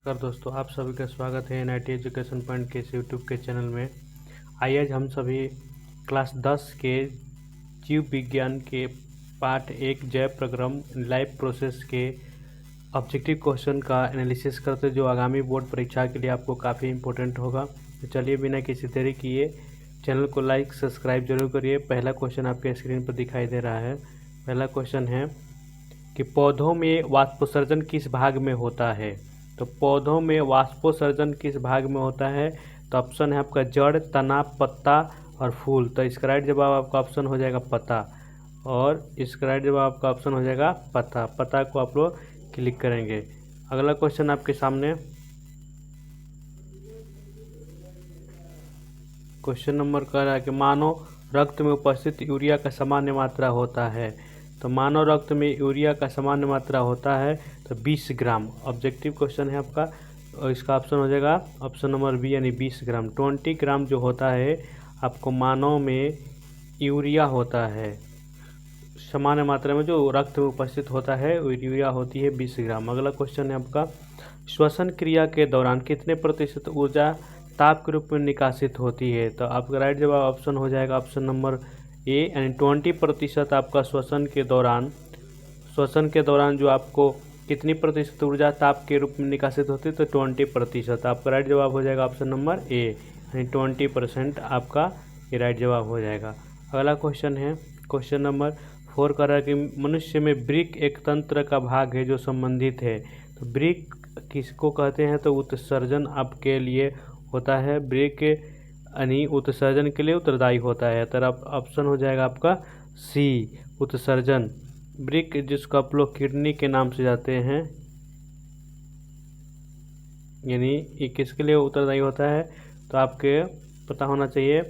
नमस्कार दोस्तों, आप सभी का स्वागत है एनआईटी एजुकेशन पॉइंट के इस यूट्यूब के चैनल में। आइए आज हम सभी क्लास 10 के जीव विज्ञान के पार्ट 1 जैव प्रक्रम लाइफ प्रोसेस के ऑब्जेक्टिव क्वेश्चन का एनालिसिस करते जो आगामी बोर्ड परीक्षा के लिए आपको काफ़ी इंपॉर्टेंट होगा। तो चलिए बिना किसी देरी किए चैनल को लाइक सब्सक्राइब जरूर करिए। पहला क्वेश्चन आपके स्क्रीन पर दिखाई दे रहा है। पहला क्वेश्चन है कि पौधों में वाष्पोत्सर्जन किस भाग में होता है। तो पौधों में वाष्पोत्सर्जन किस भाग में होता है, तो ऑप्शन है आपका जड़, तना, पत्ता और फूल। तो इसका राइट जवाब आपका ऑप्शन हो जाएगा पत्ता, और इसका राइट जवाब आपका ऑप्शन हो जाएगा पत्ता। पत्ता को आप लोग क्लिक करेंगे। अगला क्वेश्चन आपके सामने क्वेश्चन नंबर कह रहा है कि मानव रक्त में उपस्थित यूरिया का सामान्य मात्रा होता है। तो मानव रक्त में यूरिया का सामान्य मात्रा होता है तो 20 ग्राम। ऑब्जेक्टिव क्वेश्चन है आपका, और इसका ऑप्शन हो जाएगा ऑप्शन नंबर बी यानी 20 ग्राम। 20 ग्राम जो होता है आपको मानव में यूरिया होता है, सामान्य मात्रा में जो रक्त में उपस्थित होता है वो यूरिया होती है 20 ग्राम। अगला क्वेश्चन है आपका, श्वसन क्रिया के दौरान कितने प्रतिशत ऊर्जा ताप के रूप में निकासित होती है। तो आपका राइट जवाब ऑप्शन हो जाएगा ऑप्शन नंबर ए यानी 20% आपका श्वसन के दौरान जो आपको कितनी प्रतिशत ऊर्जा ताप के रूप में निकासित होती है, तो 20%। आपका राइट जवाब हो जाएगा ऑप्शन नंबर ए यानी 20% आपका ये राइट जवाब हो जाएगा। अगला क्वेश्चन है क्वेश्चन नंबर 4 कर रहा है कि मनुष्य में वृक्क एक तंत्र का भाग है जो संबंधित है। तो वृक्क किसको कहते हैं, तो उत्सर्जन आपके लिए होता है। वृक्क यानी उत्सर्जन के लिए उत्तरदायी होता है। तो ऑप्शन हो जाएगा आपका सी उत्सर्जन। वृक्क जिसको आप लोग किडनी के नाम से जाते हैं, यानी ये किसके लिए उत्तरदायी होता है, तो आपके पता होना चाहिए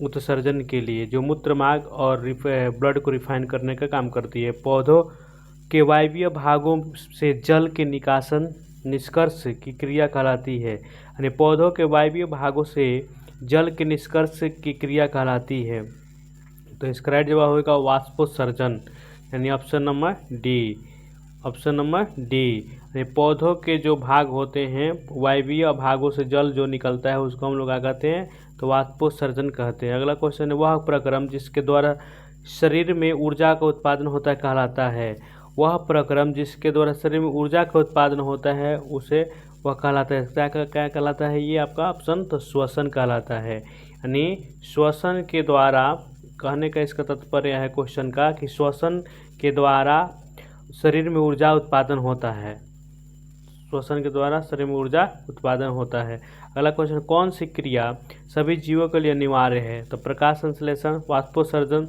उत्सर्जन के लिए, जो मूत्र मार्ग और ब्लड को रिफाइन करने का काम करती है। पौधों के वायवीय भागों से जल के निष्कर्ष की क्रिया कहलाती है। यानी पौधों के वायवीय भागों से जल के निष्कर्ष की क्रिया कहलाती है। तो इसका राइट जवाब होगा वाष्पोत्सर्जन, यानी option number D. Option number D यानी पौधों के जो भाग होते हैं, वायवीय भागों से जल जो निकलता है उसको हम लोग क्या कहते हैं, तो वाष्पोत्सर्जन कहते हैं। अगला क्वेश्चन है, वह प्रक्रम जिसके द्वारा शरीर में ऊर्जा का उत्पादन होता है कहलाता है। वह प्रक्रम जिसके द्वारा शरीर में ऊर्जा का उत्पादन होता है उसे वह कहलाता है। क्या क्या कहलाता है ये आपका ऑप्शन, तो श्वसन कहलाता है। यानी श्वसन के द्वारा, कहने का इसका तात्पर्य है क्वेश्चन का कि श्वसन के द्वारा शरीर में ऊर्जा उत्पादन होता है। श्वसन के द्वारा शरीर में ऊर्जा उत्पादन होता है। अगला क्वेश्चन, कौन सी क्रिया सभी जीवों के लिए अनिवार्य है। तो प्रकाश संश्लेषण, वाष्पोत्सर्जन,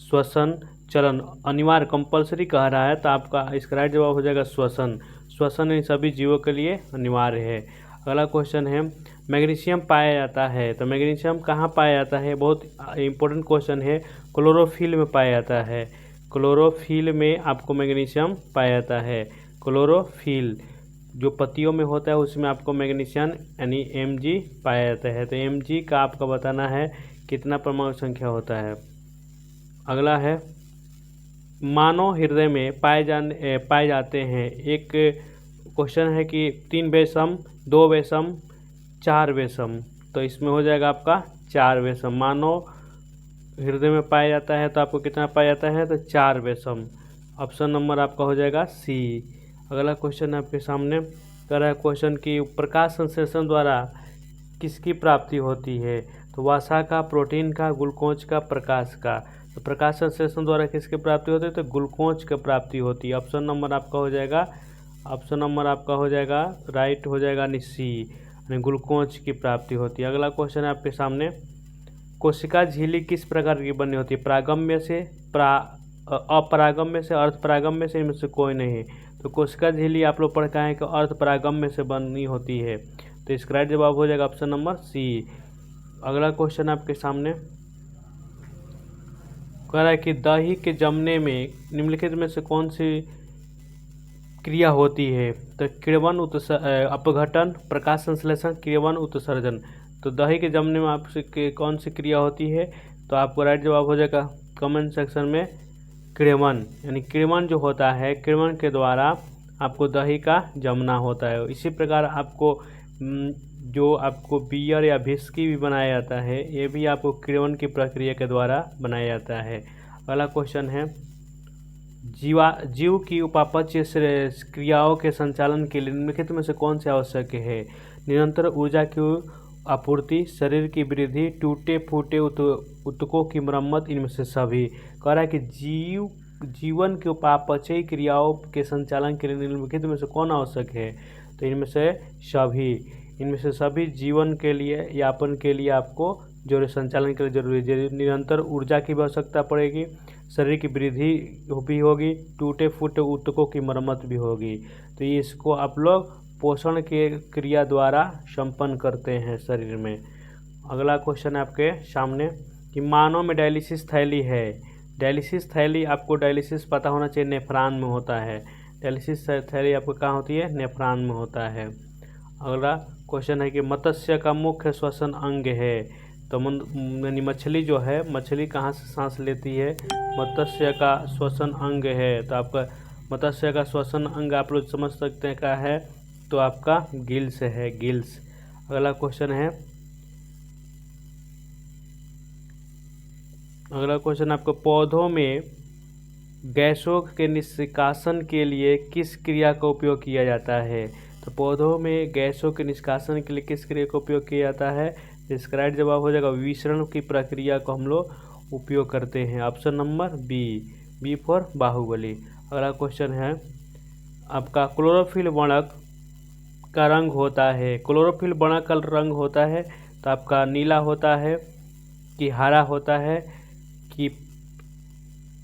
श्वसन, चलन अनिवार्य कंपलसरी कह रहा है। तो आपका इसका राइट जवाब हो जाएगा श्वसन। श्वसन इन सभी जीवों के लिए अनिवार्य है। अगला क्वेश्चन है, मैग्नीशियम पाया जाता है। तो मैग्नीशियम कहाँ पाया जाता है, बहुत इंपॉर्टेंट क्वेश्चन है। क्लोरोफिल में पाया जाता है। क्लोरोफिल में आपको मैग्नीशियम पाया जाता है। क्लोरोफिल जो पत्तियों में होता है उसमें आपको मैग्नीशियम यानी Mg पाया जाता है। तो Mg का आपका बताना है कितना परमाणु संख्या होता है। अगला है, मानव हृदय में पाए जाते हैं। एक क्वेश्चन है कि 3 विषम, 2 विषम, 4 विषम। तो इसमें हो जाएगा आपका 4 विषम। मानव हृदय में पाया जाता है तो आपको कितना पाया जाता है, तो 4 विषम। ऑप्शन नंबर आपका हो जाएगा सी। अगला क्वेश्चन आपके सामने कर रहा है क्वेश्चन कि प्रकाश संश्लेषण द्वारा किसकी प्राप्ति होती है। तो वसा का, प्रोटीन का, ग्लूकोज का, प्रकाश का। तो प्रकाश संश्लेषण द्वारा किसकी प्राप्ति होती है, तो ग्लूकोज की प्राप्ति होती है। ऑप्शन नंबर आपका हो जाएगा, ऑप्शन नंबर आपका हो जाएगा राइट हो जाएगा सी, यानी ग्लूकोज की प्राप्ति होती है। अगला क्वेश्चन है आपके सामने, कोशिका झिल्ली किस प्रकार की बनी होती है। प्रागम्य से, अपरागम्य से, अर्धपरागम्य से, इनमें से कोई नहीं। तो कोशिका झिल्ली आप लोग पढ़ के आए कि अर्धपरागम्य से बनी होती है। तो इसका राइट जवाब हो जाएगा ऑप्शन नंबर सी। अगला क्वेश्चन आपके सामने कह रहा है कि दही के जमने में निम्नलिखित में से कौन सी क्रिया होती है। तो किण्वन अपघटन, प्रकाश संश्लेषण, किण्वन उत्सर्जन। तो दही के जमने में आपसे कौन सी क्रिया होती है, तो आपको राइट जवाब हो जाएगा कमेंट सेक्शन में किण्वन। यानी किण्वन जो होता है, किण्वन के द्वारा आपको दही का जमना होता है। इसी प्रकार आपको जो आपको बियर या विस्की भी बनाया जाता है, ये भी आपको किण्वन की प्रक्रिया के द्वारा बनाया जाता है। अगला क्वेश्चन है, जीव की उपापचय क्रियाओं के संचालन के लिए निम्नलिखित में से कौन से आवश्यक है? निरंतर ऊर्जा की आपूर्ति, शरीर की वृद्धि, टूटे फूटे ऊतकों की मरम्मत, इनमें से सभी। कह रहा है कि जीवन की उपापचयी क्रियाओं के संचालन के लिए निम्नलिखित में से कौन आवश्यक है? तो इनमें से सभी। इनमें से सभी जीवन के लिए, यापन के लिए आपको जो संचालन के लिए जरूरी है। निरंतर ऊर्जा की भी आवश्यकता पड़ेगी, शरीर की वृद्धि भी होगी, टूटे फूटे ऊतकों की मरम्मत भी होगी। तो ये इसको आप लोग पोषण के क्रिया द्वारा संपन्न करते हैं शरीर में। अगला क्वेश्चन है आपके सामने कि मानव में डायलिसिस थैली है। डायलिसिस थैली, आपको डायलिसिस पता होना चाहिए, नेफ्रॉन में होता है। डायलिसिस थैली आपको कहाँ होती है? नेफ्रॉन में होता है। अगला क्वेश्चन है कि मत्स्य का मुख्य श्वसन अंग है। तो मछली जो है, मछली कहाँ से सांस लेती है? मत्स्य का श्वसन अंग है। तो आपका मत्स्य का श्वसन अंग आप लोग समझ सकते हैं क्या है? तो आपका गिल्स है, गिल्स। अगला क्वेश्चन है, अगला क्वेश्चन आपको पौधों में गैसों के निष्कासन के लिए किस क्रिया का उपयोग किया जाता है? तो पौधों में गैसों के निष्कासन के लिए किस क्रिया का उपयोग किया जाता है? इसका राइट जवाब हो जाएगा विसरण की प्रक्रिया को हम लोग उपयोग करते हैं। Option number B for Baahubali. अगला क्वेश्चन है आपका क्लोरोफिल वर्णक का रंग होता है। क्लोरोफिल वर्णक का रंग होता है तो आपका नीला होता है कि हरा होता है कि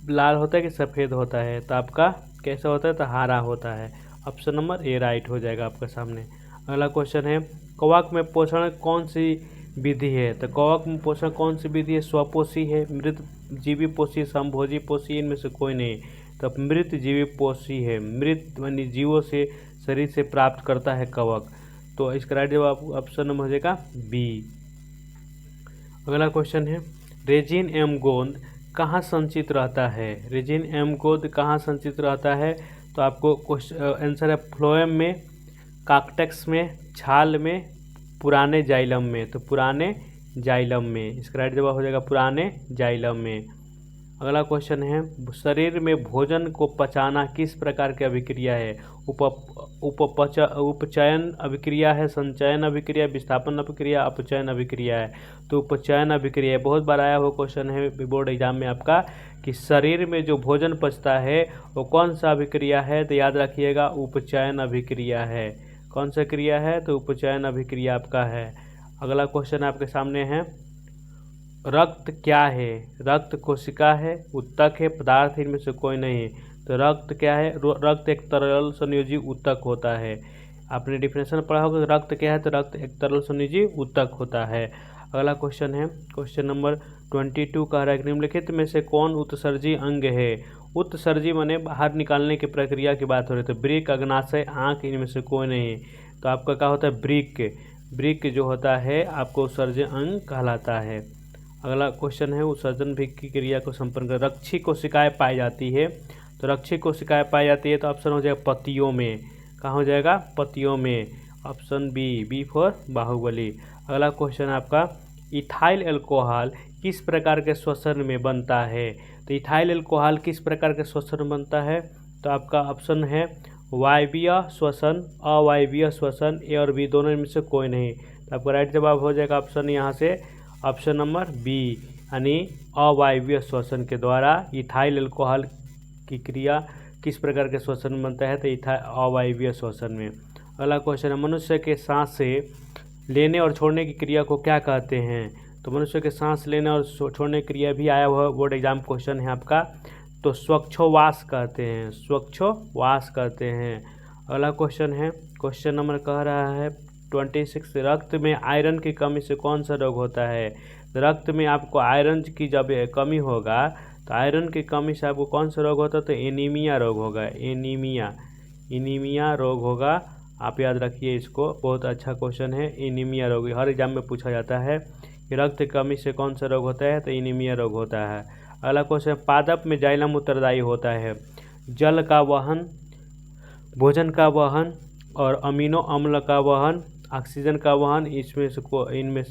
लाल होता है कि सफ़ेद होता है? तो आपका कैसा होता है? तो हरा होता है। ऑप्शन नंबर ए राइट हो जाएगा आपके सामने। अगला क्वेश्चन है कवक में पोषण कौन सी विधि है? तो कवक में पोषण कौन सी विधि है? स्वपोषी है, मृत जीवी पोषी, संभोजी पोषी, इनमें से कोई नहीं। तो मृत जीवी पोषी है, मृत यानी जीवों से शरीर से प्राप्त करता है कवक। तो इसका राइट जवाब ऑप्शन नंबर हो जाएगा बी। अगला क्वेश्चन है रेजिन एवं गोंद कहाँ संचित रहता है? रेजिन एवं गोंद कहाँ संचित रहता है? तो आपको आंसर है फ्लोएम में, कॉर्टेक्स में, छाल में, पुराने जाइलम में। तो पुराने जाइलम में, इसका राइट जवाब हो जाएगा पुराने जाइलम में। अगला क्वेश्चन है शरीर में भोजन को पचाना किस प्रकार की अभिक्रिया है? उपचयन अभिक्रिया है, संचयन अभिक्रिया, विस्थापन अभिक्रिया, अपचयन अभिक्रिया है। तो उपचयन अभिक्रिया बहुत बार आया हुआ क्वेश्चन है बोर्ड एग्जाम में आपका कि शरीर में जो भोजन पचता है वो कौन सा अभिक्रिया है? तो याद रखिएगा उपचयन अभिक्रिया है। कौन सा क्रिया है? तो उपचयन अभिक्रिया आपका है। अगला क्वेश्चन आपके सामने है रक्त क्या है? रक्त कोशिका है, ऊतक है, पदार्थ, इनमें से कोई नहीं। तो रक्त क्या है? रक्त एक तरल संयोजी ऊतक होता है। आपने डिफिनेशन पढ़ा होगा रक्त क्या है? तो रक्त एक तरल संयोजी ऊतक होता है। अगला क्वेश्चन है क्वेश्चन नंबर 22 कह रहा है निम्नलिखित में से कौन उत्सर्जी अंग है? उत्सर्जी माने बाहर निकालने की प्रक्रिया की बात हो रही है। तो वृक्क, अग्नाशय, आँख, इनमें से कोई नहीं। तो आपका क्या होता है? वृक्क जो होता है आपको उत्सर्जी अंग कहलाता है। अगला क्वेश्चन है उत्सर्जन भी की क्रिया को संपन्न कर रक्षी कोशिकाएं पाई जाती है। तो रक्षी कोशिकाएं पाई जाती है तो ऑप्शन हो जाएगा पत्तियों में। कहाँ हो जाएगा? पत्तियों में। Option B for Baahubali. अगला क्वेश्चन आपका इथाइल अल्कोहल किस प्रकार के श्वसन में बनता है? तो इथाइल अल्कोहल किस प्रकार के श्वसन में बनता है? तो आपका ऑप्शन है वायवीय श्वसन, अवायवीय श्वसन, ए और बी दोनों में से कोई नहीं। तो आपका राइट जवाब हो जाएगा ऑप्शन यहाँ से ऑप्शन नंबर बी यानी अवायवीय श्वसन के द्वारा इथाइल अल्कोहल की क्रिया किस प्रकार के श्वसन में बनता है? तो अवायवीय श्वसन में। अगला क्वेश्चन है मनुष्य के सांस से लेने और छोड़ने की क्रिया को क्या कहते हैं? तो मनुष्य के सांस लेने और छोड़ने की क्रिया भी आया हुआ बोर्ड एग्जाम क्वेश्चन है आपका। तो स्वच्छोवास कहते हैं, स्वच्छोवास कहते हैं। अगला क्वेश्चन है क्वेश्चन नंबर कह रहा है 26 रक्त में आयरन की कमी से कौन सा रोग होता है? रक्त में आपको आयरन की जब कमी होगा तो आयरन की कमी से आपको कौन सा रोग होता है? तो एनीमिया रोग होगा। एनीमिया रोग होगा। आप याद रखिए इसको, बहुत अच्छा क्वेश्चन है। एनीमिया रोग हर एग्जाम में पूछा जाता है कि रक्त की कमी से कौन सा रोग होता है? तो एनीमिया रोग होता है। अगला क्वेश्चन पादप में जाइलम उत्तरदायी होता है जल का वहन, भोजन का वहन और अमीनो अम्ल का वहन, ऑक्सीजन का वहन, इनमें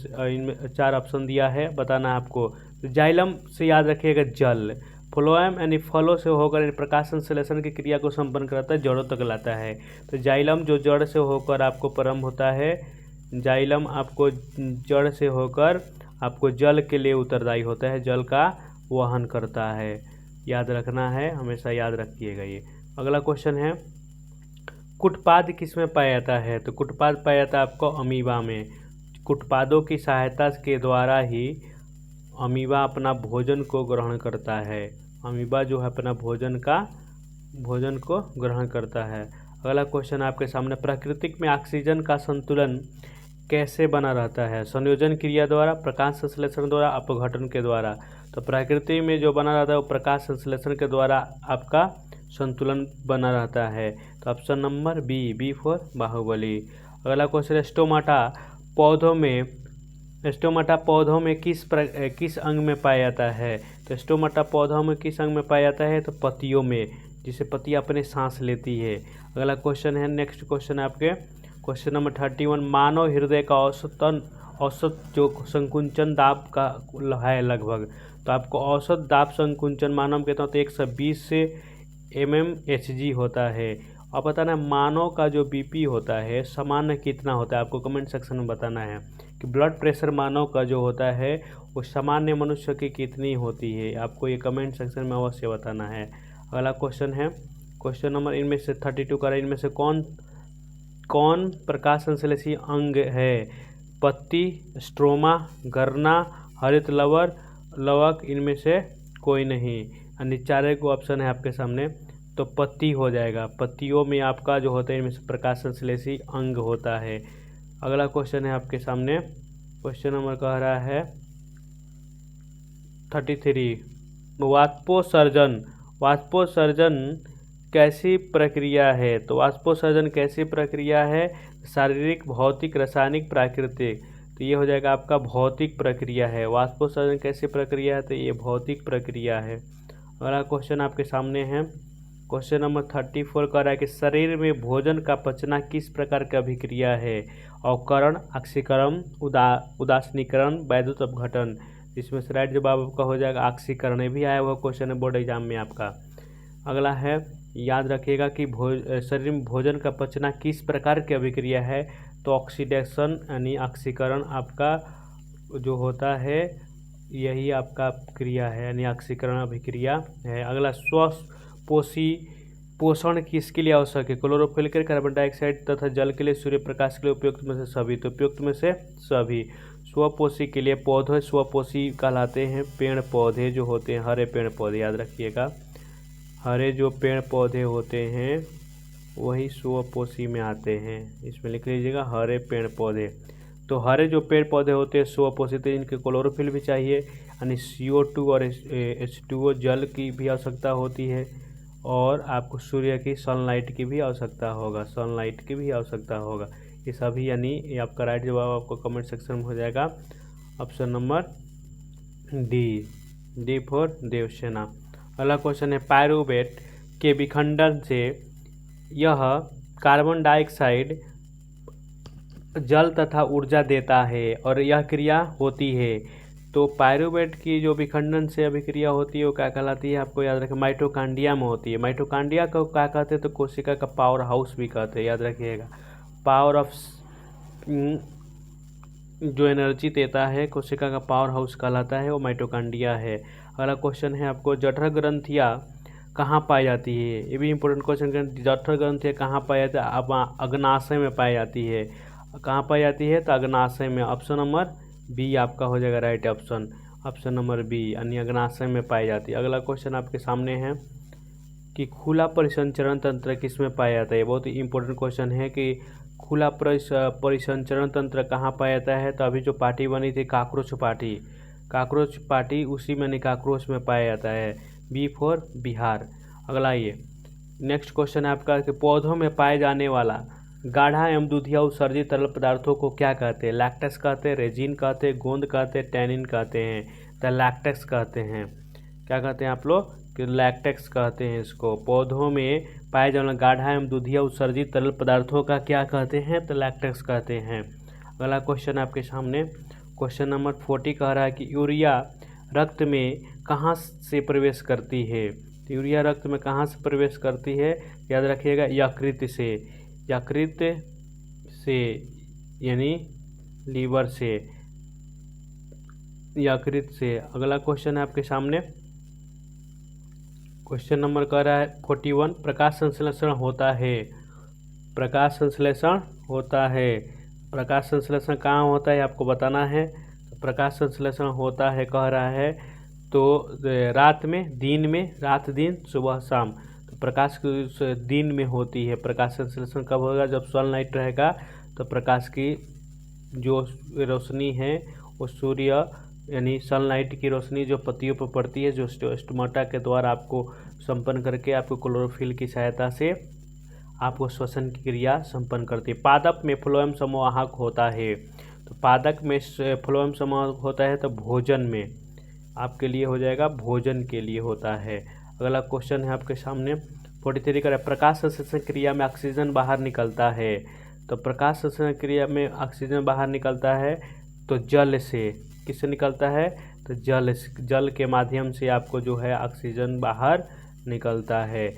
4 ऑप्शन दिया है, बताना है आपको। तो जाइलम से याद रखिएगा जल, फ्लोएम यानी फलों से होकर प्रकाश संश्लेषण की क्रिया को संपन्न कराता है, जड़ों तक लाता है। तो जाइलम जो जड़ से होकर आपको प्रारंभ होता है, जाइलम आपको जड़ से होकर आपको जल के लिए उत्तरदायी होता है, जल का वहन करता है, याद रखना है, हमेशा याद रखिएगा ये। अगला क्वेश्चन है, कुटपाद किसमें पाया जाता है? तो कुटपाद पाया जाता है आपको अमीबा में। कुटपादों की सहायता के द्वारा ही अमीबा अपना भोजन को ग्रहण करता है। अमीबा जो है अपना भोजन को ग्रहण करता है। अगला क्वेश्चन आपके सामने, प्राकृतिक में ऑक्सीजन का संतुलन कैसे बना रहता है? संयोजन क्रिया द्वारा, प्रकाश संश्लेषण द्वारा, अपघटन के द्वारा। तो प्रकृति में जो बना रहता है वो प्रकाश संश्लेषण के द्वारा आपका संतुलन बना रहता है। तो option number B for Baahubali. अगला क्वेश्चन, स्टोमाटा पौधों में किस अंग में पाया जाता है? तो स्टोमाटा पौधों में किस अंग में पाया जाता है? तो पत्तियों में, जिसे पत्तियां अपने सांस लेती है। अगला क्वेश्चन है, नेक्स्ट क्वेश्चन है आपके क्वेश्चन नंबर 31, मानव हृदय का औसत जो संकुंचन दाब का है लगभग, तो आपको औसत दाब संकुंचन मानव कहता हूँ तो 120 से mmHg होता है। अब बताना है मानव का जो बीपी होता है सामान्य कितना होता है, आपको कमेंट सेक्शन में बताना है कि ब्लड प्रेशर मानव का जो होता है वो सामान्य मनुष्य की कितनी होती है, आपको ये कमेंट सेक्शन में अवश्य बताना है। अगला क्वेश्चन है क्वेश्चन नंबर इनमें से 32 का, इनमें से कौन प्रकाश संश्लेषी अंग है? पत्ती, स्ट्रोमा, गरना, हरित लवक, इनमें से कोई नहीं, यानी चारे को ऑप्शन है आपके सामने, तो पत्ती हो जाएगा। पत्तियों में आपका जो होता है इनमें से प्रकाश संश्लेषी अंग होता है। अगला क्वेश्चन है आपके सामने, क्वेश्चन नंबर कह रहा है 33, वाष्पोत्सर्जन कैसी प्रक्रिया है? तो वाष्पोत्सर्जन कैसी प्रक्रिया है? शारीरिक, भौतिक, रासायनिक, प्राकृतिक। तो ये हो जाएगा आपका भौतिक प्रक्रिया है। वाष्पोत्सर्जन कैसी प्रक्रिया है? तो ये भौतिक प्रक्रिया है। अगला क्वेश्चन आपके सामने है क्वेश्चन नंबर 34 कह रहा है कि शरीर में भोजन का पचना किस प्रकार की अभिक्रिया है? अवकरण, ऑक्सीकरण, उदासीनीकरण, वैद्युत अपघटन। इसमें से राइट जवाब आपका हो जाएगा ऑक्सीकरण। ये भी आया हुआ क्वेश्चन है बोर्ड एग्जाम में आपका। अगला है, याद रखिएगा कि शरीर में भोजन का पचना किस प्रकार की अभिक्रिया है? तो ऑक्सीडेशन यानी ऑक्सीकरण आपका जो होता है यही आपका क्रिया है, यानी ऑक्सीकरण अभिक्रिया है। अगला, पोषण किसके लिए आवश्यक है? क्लोरोफिल के, कार्बन डाइऑक्साइड तथा जल के लिए, सूर्य प्रकाश के लिए, उपयुक्त में से सभी। तो उपयुक्त में से सभी। स्वपोषी के लिए पौधे स्वपोषी कहलाते हैं। पेड़ पौधे जो होते हैं, हरे पेड़ पौधे याद रखिएगा, हरे जो पेड़ पौधे होते हैं वही स्वपोषी में आते हैं। इसमें लिख लीजिएगा हरे पेड़ पौधे। तो हरे जो पेड़ पौधे होते हैं स्वपोषी, तो इनके क्लोरोफिल भी चाहिए, यानी CO2 और H2O जल की भी आवश्यकता होती है, और आपको सूर्य की सनलाइट की भी आवश्यकता होगा। ये सभी, यानी ये आपका राइट जवाब आपको कमेंट सेक्शन में हो जाएगा option number D for Devasena. अगला क्वेश्चन है, पायरुवेट के विखंडन से यह कार्बन डाइऑक्साइड, जल तथा ऊर्जा देता है और यह क्रिया होती है। तो पायरुवेट की जो विखंडन से अभिक्रिया होती है वो क्या कहलाती है? आपको याद रखें, माइटोकांड्रिया में होती है। माइटोकांड्रिया को क्या कहते हैं? तो कोशिका का पावर हाउस भी कहते हैं, याद रखिएगा। पावर ऑफ जो एनर्जी देता है कोशिका का पावर हाउस कहलाता है, वो माइटोकांड्रिया है। अगला क्वेश्चन है आपको, जठर ग्रंथियाँ कहाँ पाई जाती है? ये भी इंपॉर्टेंट क्वेश्चन है। जठर ग्रंथियाँ कहाँ पाई जाती है? आप अग्नाशय में पाई जाती है। कहाँ पाई जाती है? तो अग्नाशय में। ऑप्शन नंबर बी आपका हो जाएगा right option, option number B, यानी अग्नाशय में पाई जाती है। अगला क्वेश्चन आपके सामने है कि खुला परिसंचरण तंत्र किसमें पाया जाता है? बहुत ही इंपॉर्टेंट क्वेश्चन है कि खुला परिसंचरण तंत्र कहाँ पाया जाता है? तो अभी जो पार्टी बनी थी काकरोच पार्टी उसी में काकरोच में पाया जाता है। B for Bihar. अगला ये नेक्स्ट क्वेश्चन है आपका कि पौधों में पाए जाने वाला गाढ़ा एवं दूधिया उत्सर्जित तरल पदार्थों को क्या कहते हैं? लैक्टेस कहते हैं, रेजिन कहते हैं, गोंद कहते हैं, टैनिन कहते हैं। तो लैक्टेस कहते हैं। क्या कहते हैं आप लोग? कि लैक्टेक्स कहते हैं इसको। पौधों में पाए जाने वाले गाढ़ा एवं दूधिया उत्सर्जित तरल पदार्थों का क्या कहते हैं, तो लैक्टेक्स कहते हैं। अगला क्वेश्चन आपके सामने क्वेश्चन नंबर 40 कह रहा है कि यूरिया रक्त में कहाँ से प्रवेश करती है। तो यूरिया रक्त में कहाँ से प्रवेश करती है, याद रखिएगा यकृत से, यकृत से यानी लीवर से, यकृत से। अगला क्वेश्चन है आपके सामने क्वेश्चन नंबर कह रहा है 41 प्रकाश संश्लेषण होता है। प्रकाश संश्लेषण होता है, प्रकाश संश्लेषण कहाँ होता है आपको बताना है। तो प्रकाश संश्लेषण होता है कह रहा है तो रात में, दिन में, रात दिन, सुबह शाम। तो प्रकाश दिन में होती है। प्रकाश संश्लेषण कब होगा, जब सनलाइट रहेगा तो प्रकाश की जो रोशनी है वो सूर्य यानी सनलाइट की रोशनी जो पत्तियों पर पड़ती है, जो स्टोमाटा के द्वारा आपको संपन्न करके आपको क्लोरोफिल की सहायता से आपको श्वसन की क्रिया संपन्न करती है। पादप में फ्लोएम संवाहक होता है। तो पादप में फ्लोएम संवाहक होता है तो भोजन में आपके लिए हो जाएगा, भोजन के लिए होता है। अगला क्वेश्चन है आपके सामने 43 का प्रकाश संश्लेषण क्रिया में ऑक्सीजन बाहर निकलता है। तो प्रकाश संश्लेषण क्रिया में ऑक्सीजन बाहर निकलता है तो जल से, किससे निकलता है, तो जल के माध्यम से आपको जो है ऑक्सीजन बाहर निकलता है।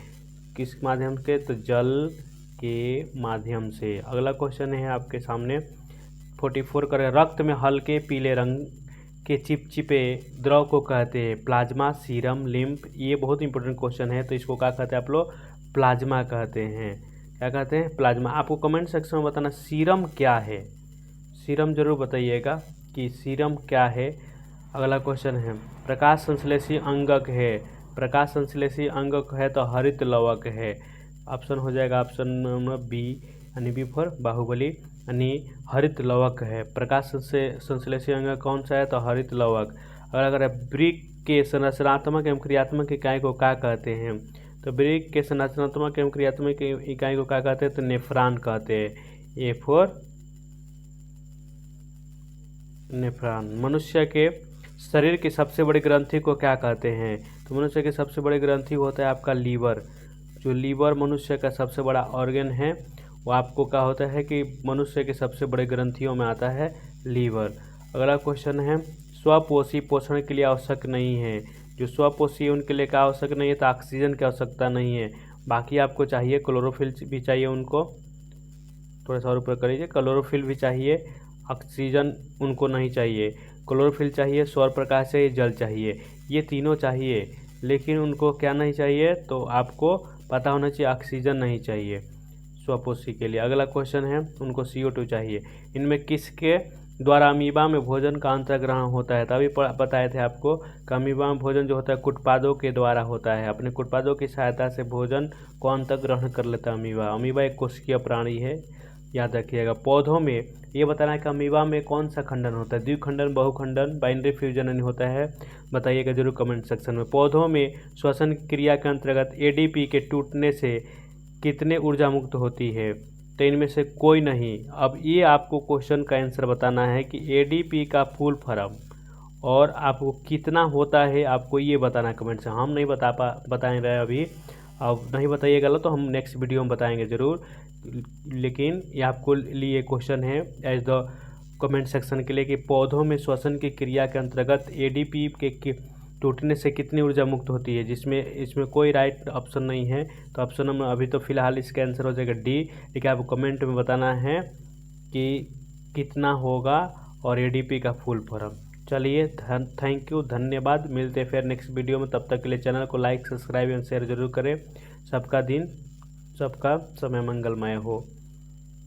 किस माध्यम से, तो जल के माध्यम से। अगला क्वेश्चन है आपके सामने 44 का रक्त में हल्के पीले रंग के चिपचिपे द्रव को कहते हैं प्लाज्मा, सीरम, लिम्फ। ये बहुत इंपॉर्टेंट क्वेश्चन है, तो इसको क्या कहते हैं आप लोग, प्लाज्मा कहते हैं। क्या कहते हैं, प्लाज्मा। आपको कमेंट सेक्शन में बताना सीरम क्या है, सीरम जरूर बताइएगा कि सीरम क्या है। अगला क्वेश्चन है प्रकाश संश्लेषी अंगक है। प्रकाश संश्लेषी अंगक है तो हरित लवक है। ऑप्शन हो जाएगा ऑप्शन नंबर बी यानी बी फॉर बाहुबली, यानी हरित लवक है। प्रकाश संश्लेषी अंग कौन सा है, तो हरित लवक। अगर वृक्क के संरचनात्मक एवं क्रियात्मक इकाई को क्या कहते हैं, तो वृक्क के संरचनात्मक एवं क्रियात्मक इकाई को क्या कहते हैं, तो नेफ्रॉन कहते हैं। A for nephron. मनुष्य के शरीर की सबसे बड़ी ग्रंथि को क्या कहते हैं, तो मनुष्य की सबसे बड़ी ग्रंथि होता है आपका लीवर। जो लीवर मनुष्य का सबसे बड़ा ऑर्गन है वो आपको क्या होता है कि मनुष्य के सबसे बड़े ग्रंथियों में आता है लीवर। अगला क्वेश्चन है स्वपोषी पोषण के लिए आवश्यक नहीं है। जो स्वपोषी उनके लिए क्या आवश्यक नहीं है, तो ऑक्सीजन की आवश्यकता नहीं है। बाकी आपको चाहिए क्लोरोफिल भी चाहिए, उनको थोड़ा सा और ऊपर करिए, क्लोरोफिल भी चाहिए, ऑक्सीजन उनको नहीं चाहिए। क्लोरोफिल चाहिए, सौर प्रकाश चाहिए, जल चाहिए, ये तीनों चाहिए, लेकिन उनको क्या नहीं चाहिए, तो आपको पता होना चाहिए ऑक्सीजन नहीं चाहिए स्वपोषी के लिए। अगला क्वेश्चन है उनको CO2 चाहिए। इनमें किसके द्वारा अमीबा में भोजन का अंतर्ग्रहण होता है, तभी बताए थे आपको कि अमीबा में भोजन जो होता है कुटपादों के द्वारा होता है। अपने कुटपादों की सहायता से भोजन को अंतर्ग्रहण कर लेता है अमीबा। अमीबा एक कोशिकीय प्राणी है, याद रखिएगा। पौधों में ये बताना है कि अमीबा में कौन सा खंडन होता है, द्विखंडन, बहुखंडन, बाइनरी फ्यूजन नहीं होता है, बताइएगा जरूर कमेंट सेक्शन में। पौधों में श्वसन क्रिया के अंतर्गत ADP के टूटने से कितने ऊर्जा मुक्त होती है, तो इनमें से कोई नहीं। अब ये आपको क्वेश्चन का आंसर बताना है कि ADP का फुल फॉर्म और आपको कितना होता है, आपको ये बताना है कमेंट से। हम नहीं बताए रहे अभी, अब नहीं बताइएगा तो हम नेक्स्ट वीडियो में बताएंगे ज़रूर, लेकिन ये आपको लिए क्वेश्चन है एज द कमेंट सेक्शन के लिए कि पौधों में श्वसन की क्रिया के अंतर्गत ADP के टूटने से कितनी ऊर्जा मुक्त होती है, जिसमें इसमें कोई राइट ऑप्शन नहीं है। तो ऑप्शन नंबर अभी तो फिलहाल इसका आंसर हो जाएगा डी, लेकिन आपको कमेंट में बताना है कि कितना होगा और ADP का फुल फॉर्म। चलिए थैंक यू, धन्यवाद। मिलते हैं फिर नेक्स्ट वीडियो में, तब तक के लिए चैनल को लाइक, सब्सक्राइब एंड शेयर जरूर करें। सबका दिन, सबका समय मंगलमय हो।